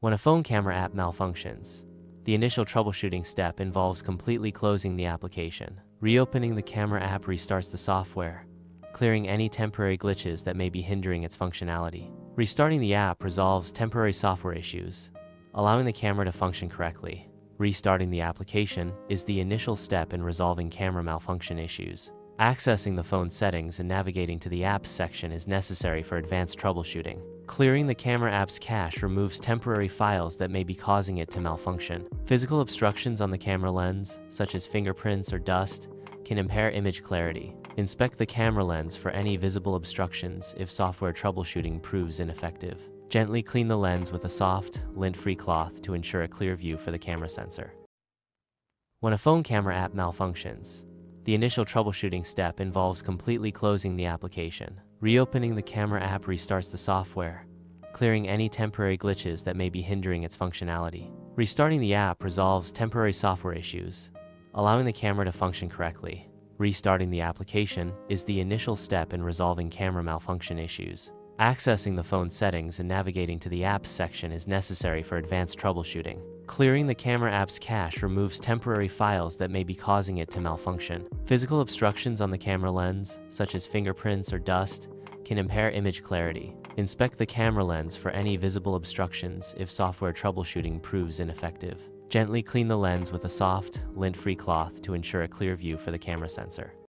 When a phone camera app malfunctions, the initial troubleshooting step involves completely closing the application. Reopening the camera app restarts the software, clearing any temporary glitches that may be hindering its functionality. Restarting the app resolves temporary software issues, allowing the camera to function correctly. Restarting the application is the initial step in resolving camera malfunction issues. Accessing the phone settings and navigating to the apps section is necessary for advanced troubleshooting. Clearing the camera app's cache removes temporary files that may be causing it to malfunction. Physical obstructions on the camera lens, such as fingerprints or dust, can impair image clarity. Inspect the camera lens for any visible obstructions if software troubleshooting proves ineffective. Gently clean the lens with a soft, lint-free cloth to ensure a clear view for the camera sensor. When a phone camera app malfunctions, the initial troubleshooting step involves completely closing the application. Reopening the camera app restarts the software, clearing any temporary glitches that may be hindering its functionality. Restarting the app resolves temporary software issues, allowing the camera to function correctly. Restarting the application is the initial step in resolving camera malfunction issues. Accessing the phone settings and navigating to the apps section is necessary for advanced troubleshooting. Clearing the camera app's cache removes temporary files that may be causing it to malfunction. Physical obstructions on the camera lens, such as fingerprints or dust, can impair image clarity. Inspect the camera lens for any visible obstructions if software troubleshooting proves ineffective. Gently clean the lens with a soft, lint-free cloth to ensure a clear view for the camera sensor.